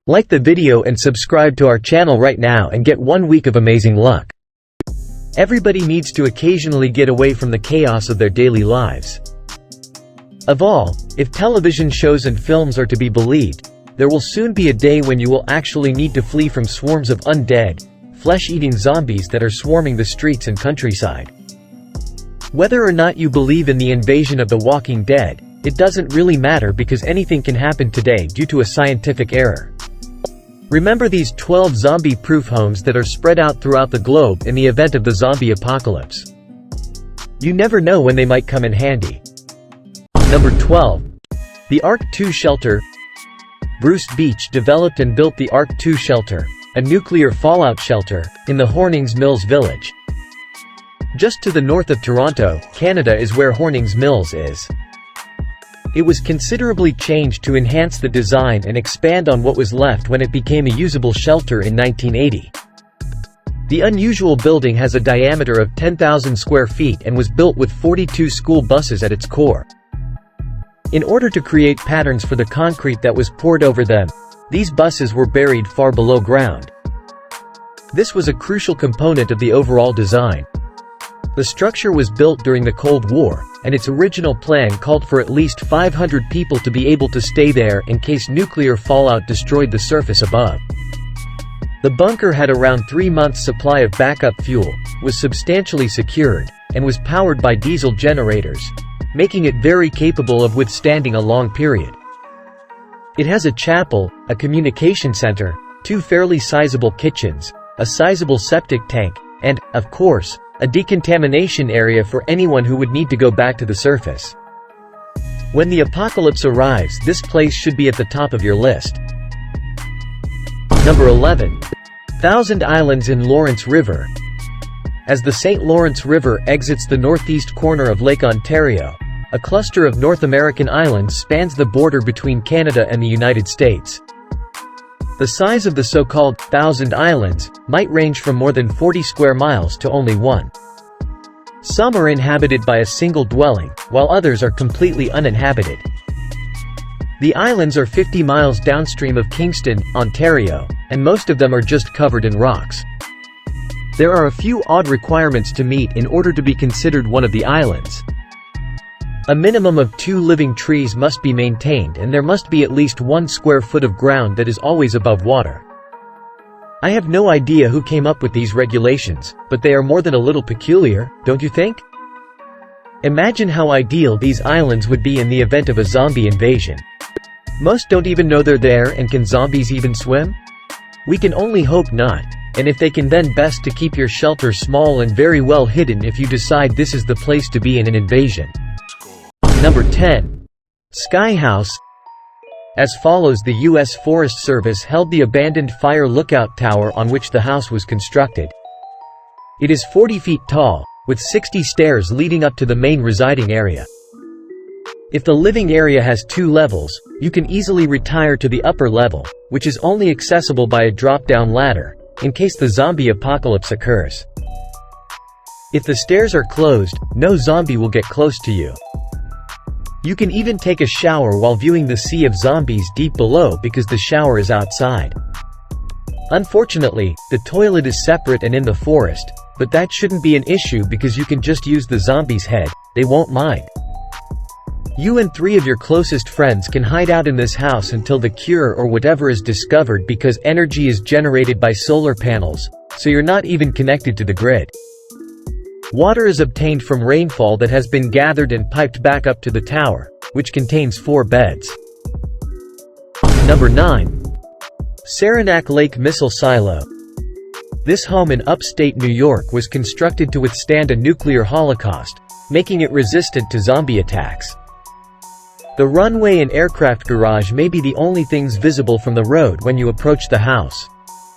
Like the video and subscribe to our channel right now and get 1 week of amazing luck. Everybody needs to occasionally get away from the chaos of their daily lives. Of all, if television shows and films are to be believed, there will soon be a day when you will actually need to flee from swarms of undead, flesh-eating zombies that are swarming the streets and countryside. Whether or not you believe in the invasion of the Walking Dead, it doesn't really matter because anything can happen today due to a scientific error. Remember these 12 zombie-proof homes that are spread out throughout the globe in the event of the zombie apocalypse. You never know when they might come in handy. Number 12. The Ark 2 Shelter. Bruce Beach developed and built the Ark 2 Shelter, a nuclear fallout shelter, in the Hornings Mills village. Just to the north of Toronto, Canada is where Hornings Mills is. It was considerably changed to enhance the design and expand on what was left when it became a usable shelter in 1980. The unusual building has a diameter of 10,000 square feet and was built with 42 school buses at its core. In order to create patterns for the concrete that was poured over them, these buses were buried far below ground. This was a crucial component of the overall design. The structure was built during the Cold War, and its original plan called for at least 500 people to be able to stay there in case nuclear fallout destroyed the surface above. The bunker had around 3 months' supply of backup fuel, was substantially secured, and was powered by diesel generators, making it very capable of withstanding a long period. It has a chapel, a communication center, 2 fairly sizable kitchens, a sizable septic tank, and, of course, a decontamination area for anyone who would need to go back to the surface. When the apocalypse arrives, this place should be at the top of your list. Number 11. Thousand Islands in Lawrence River. As the St. Lawrence River exits the northeast corner of Lake Ontario, a cluster of North American islands spans the border between Canada and the United States. The size of the so-called Thousand Islands might range from more than 40 square miles to only 1. Some are inhabited by a single dwelling, while others are completely uninhabited. The islands are 50 miles downstream of Kingston, Ontario, and most of them are just covered in rocks. There are a few odd requirements to meet in order to be considered one of the islands. A minimum of 2 living trees must be maintained and there must be at least 1 square foot of ground that is always above water. I have no idea who came up with these regulations, but they are more than a little peculiar, don't you think? Imagine how ideal these islands would be in the event of a zombie invasion. Most don't even know they're there, and can zombies even swim? We can only hope not, and if they can, then best to keep your shelter small and very well hidden if you decide this is the place to be in an invasion. Number 10. Sky House. As follows: the U.S. Forest Service held the abandoned fire lookout tower on which the house was constructed. It is 40 feet tall, with 60 stairs leading up to the main residing area. If the living area has 2 levels, you can easily retire to the upper level, which is only accessible by a drop-down ladder, in case the zombie apocalypse occurs. If the stairs are closed, no zombie will get close to you. You can even take a shower while viewing the sea of zombies deep below because the shower is outside. Unfortunately, the toilet is separate and in the forest, but that shouldn't be an issue because you can just use the zombie's head, they won't mind. You and 3 of your closest friends can hide out in this house until the cure or whatever is discovered because energy is generated by solar panels, so you're not even connected to the grid. Water is obtained from rainfall that has been gathered and piped back up to the tower, which contains 4 beds. Number 9. Saranac Lake Missile Silo. This home in upstate New York was constructed to withstand a nuclear holocaust, making it resistant to zombie attacks. The runway and aircraft garage may be the only things visible from the road when you approach the house.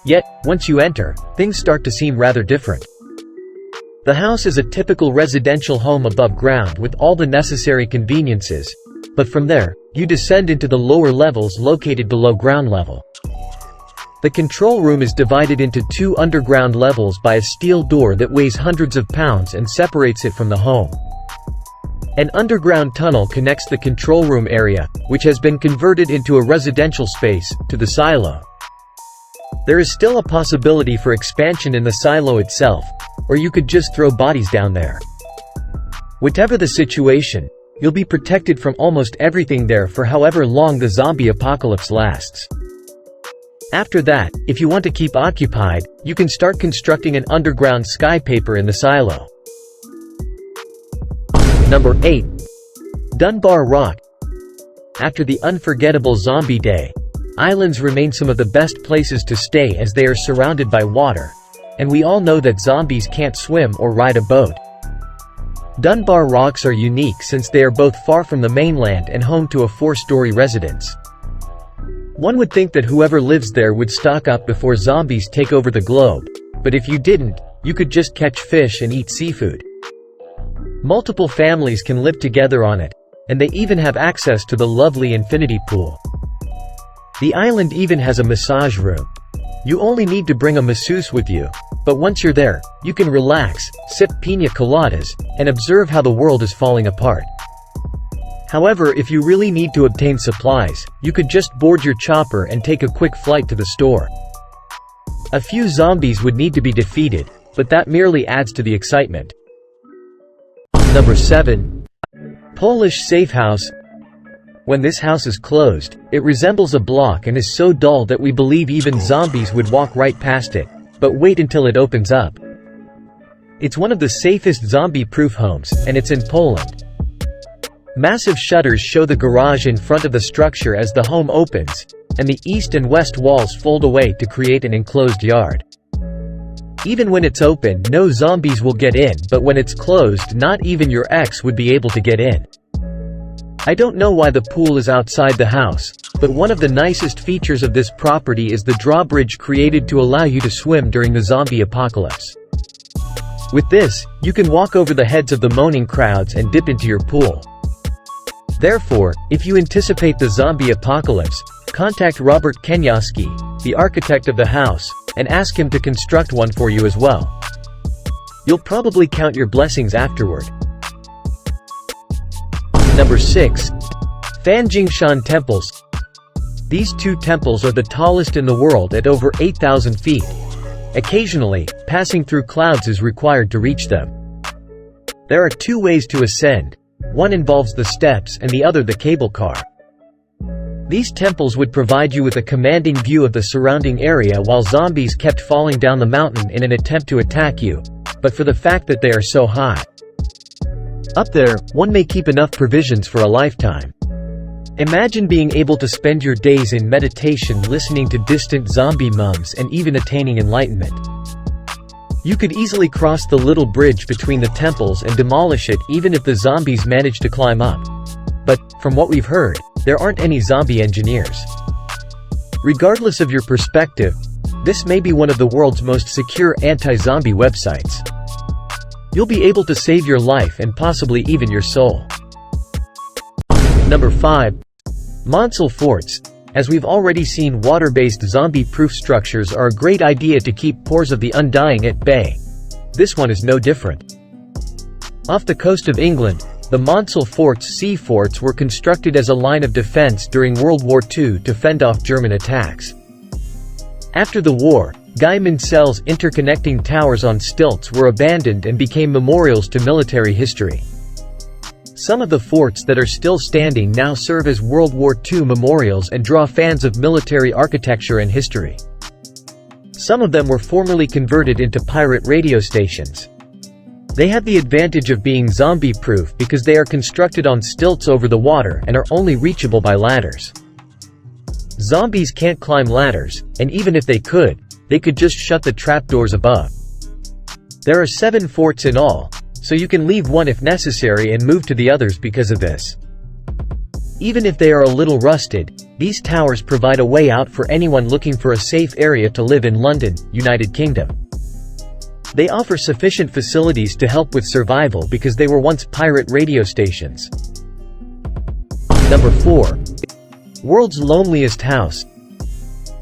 Yet, once you enter, things start to seem rather different. The house is a typical residential home above ground with all the necessary conveniences, but from there, you descend into the lower levels located below ground level. The control room is divided into 2 underground levels by a steel door that weighs hundreds of pounds and separates it from the home. An underground tunnel connects the control room area, which has been converted into a residential space, to the silo. There is still a possibility for expansion in the silo itself, or you could just throw bodies down there. Whatever the situation, you'll be protected from almost everything there for however long the zombie apocalypse lasts. After that, if you want to keep occupied, you can start constructing an underground skypaper in the silo. Number 8. Dunbar Rock. After the unforgettable zombie day, islands remain some of the best places to stay as they are surrounded by water, and we all know that zombies can't swim or ride a boat. Dunbar Rocks are unique since they are both far from the mainland and home to a 4-story residence. One would think that whoever lives there would stock up before zombies take over the globe, but if you didn't, you could just catch fish and eat seafood. Multiple families can live together on it, and they even have access to the lovely infinity pool. The island even has a massage room. You only need to bring a masseuse with you, but once you're there, you can relax, sip piña coladas, and observe how the world is falling apart. However, if you really need to obtain supplies, you could just board your chopper and take a quick flight to the store. A few zombies would need to be defeated, but that merely adds to the excitement. Number 7. Polish Safe House. When this house is closed, it resembles a block and is so dull that we believe even zombies would walk right past it, but wait until it opens up. It's one of the safest zombie-proof homes, and it's in Poland. Massive shutters show the garage in front of the structure as the home opens, and the east and west walls fold away to create an enclosed yard. Even when it's open, no zombies will get in, but when it's closed, not even your ex would be able to get in. I don't know why the pool is outside the house, but one of the nicest features of this property is the drawbridge created to allow you to swim during the zombie apocalypse. With this, you can walk over the heads of the moaning crowds and dip into your pool. Therefore, if you anticipate the zombie apocalypse, contact Robert Kenyowski, the architect of the house, and ask him to construct one for you as well. You'll probably count your blessings afterward. Number 6. Jing Shan temples. These 2 temples are the tallest in the world at over 8,000 feet. Occasionally, passing through clouds is required to reach them. There are 2 ways to ascend. One involves the steps and the other the cable car. These temples would provide you with a commanding view of the surrounding area while zombies kept falling down the mountain in an attempt to attack you, but for the fact that they are so high. Up there, one may keep enough provisions for a lifetime. Imagine being able to spend your days in meditation listening to distant zombie mums and even attaining enlightenment. You could easily cross the little bridge between the temples and demolish it even if the zombies manage to climb up. But, from what we've heard, there aren't any zombie engineers. Regardless of your perspective, this may be one of the world's most secure anti-zombie websites. You'll be able to save your life and possibly even your soul. Number 5. Monsel Forks. As we've already seen, water-based zombie-proof structures are a great idea to keep pores of the undying at bay. This one is no different. Off the coast of England, the Monsel Forks sea forts were constructed as a line of defense during World War II to fend off German attacks. After the war, Guy Monsel's interconnecting towers on stilts were abandoned and became memorials to military history. Some of the forts that are still standing now serve as World War II memorials and draw fans of military architecture and history. Some of them were formerly converted into pirate radio stations. They have the advantage of being zombie-proof because they are constructed on stilts over the water and are only reachable by ladders. Zombies can't climb ladders, and even if they could just shut the trapdoors above. There are 7 forts in all, so you can leave one if necessary and move to the others because of this. Even if they are a little rusted, these towers provide a way out for anyone looking for a safe area to live in London, United Kingdom. They offer sufficient facilities to help with survival because they were once pirate radio stations. Number 4. World's Loneliest House.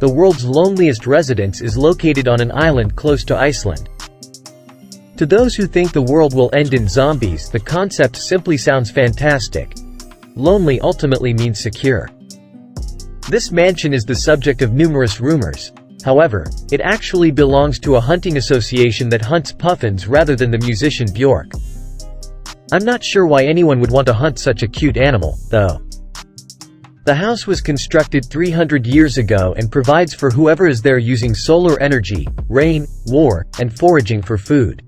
The world's loneliest residence is located on an island close to Iceland. To those who think the world will end in zombies, the concept simply sounds fantastic. Lonely ultimately means secure. This mansion is the subject of numerous rumors, However, it actually belongs to a hunting association that hunts puffins rather than the musician Bjork. I'm not sure why anyone would want to hunt such a cute animal, though. The house was constructed 300 years ago and provides for whoever is there using solar energy, rain, war, and foraging for food.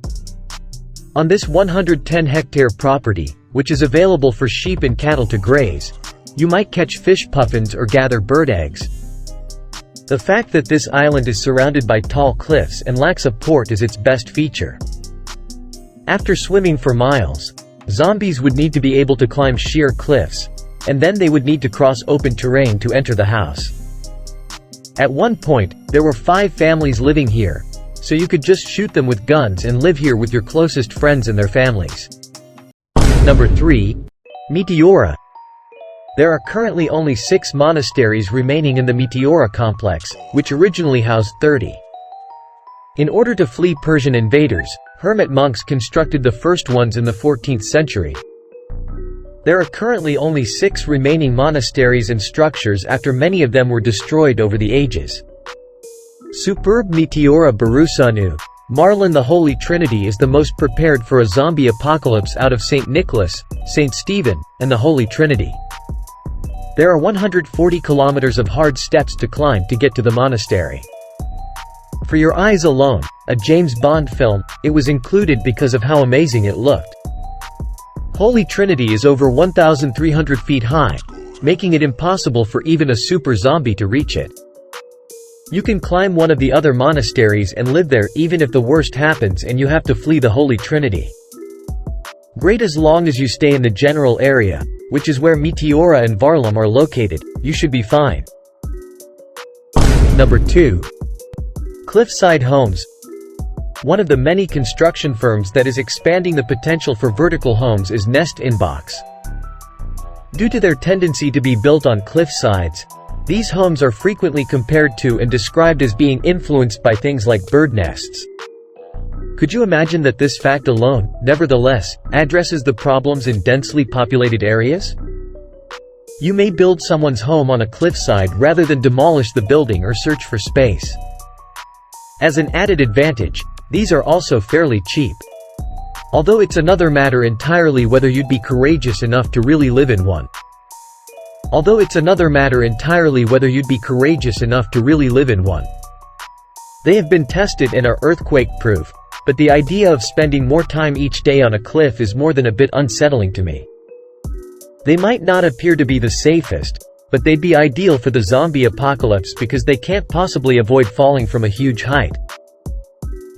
On this 110-hectare property, which is available for sheep and cattle to graze, you might catch fish puffins or gather bird eggs. The fact that this island is surrounded by tall cliffs and lacks a port is its best feature. After swimming for miles, zombies would need to be able to climb sheer cliffs, and then they would need to cross open terrain to enter the house. At one point, there were 5 families living here, so you could just shoot them with guns and live here with your closest friends and their families. Number 3. Meteora. There are currently only 6 monasteries remaining in the Meteora complex, which originally housed 30. In order to flee Persian invaders, hermit monks constructed the first ones in the 14th century. There are currently only 6 remaining monasteries and structures after many of them were destroyed over the ages. Superb Meteora Barusanu, Marlin the Holy Trinity is the most prepared for a zombie apocalypse out of St. Nicholas, St. Stephen, and the Holy Trinity. There are 140 kilometers of hard steps to climb to get to the monastery. For Your Eyes Alone, a James Bond film, it was included because of how amazing it looked. Holy Trinity is over 1,300 feet high, making it impossible for even a super zombie to reach it. You can climb one of the other monasteries and live there even if the worst happens and you have to flee the Holy Trinity. Great as long as you stay in the general area, which is where Meteora and Varlam are located, you should be fine. Number 2. Cliffside Homes. One of the many construction firms that is expanding the potential for vertical homes is Nest Inbox. Due to their tendency to be built on cliff sides, these homes are frequently compared to and described as being influenced by things like bird nests. Could you imagine that this fact alone, nevertheless, addresses the problems in densely populated areas? You may build someone's home on a cliffside rather than demolish the building or search for space. As an added advantage, these are also fairly cheap. Although it's another matter entirely whether you'd be courageous enough to really live in one. They have been tested and are earthquake-proof, but the idea of spending more time each day on a cliff is more than a bit unsettling to me. They might not appear to be the safest, but they'd be ideal for the zombie apocalypse because they can't possibly avoid falling from a huge height.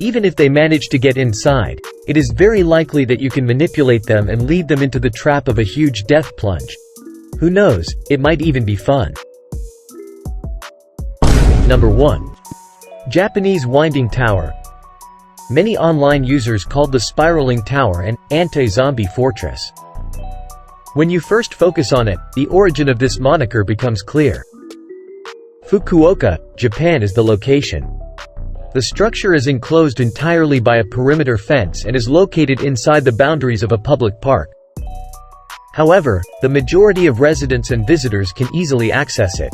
Even if they manage to get inside, it is very likely that you can manipulate them and lead them into the trap of a huge death plunge. Who knows, it might even be fun. Number 1. Japanese Winding Tower. Many online users called the spiraling tower an anti-zombie fortress. When you first focus on it, the origin of this moniker becomes clear. Fukuoka, Japan is the location. The structure is enclosed entirely by a perimeter fence and is located inside the boundaries of a public park. However, the majority of residents and visitors can easily access it.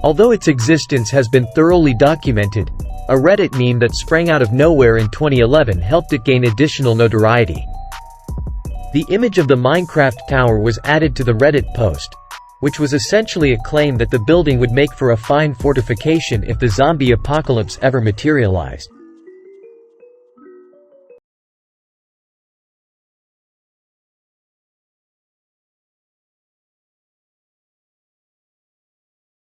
Although its existence has been thoroughly documented, a Reddit meme that sprang out of nowhere in 2011 helped it gain additional notoriety. The image of the Minecraft tower was added to the Reddit post, which was essentially a claim that the building would make for a fine fortification if the zombie apocalypse ever materialized.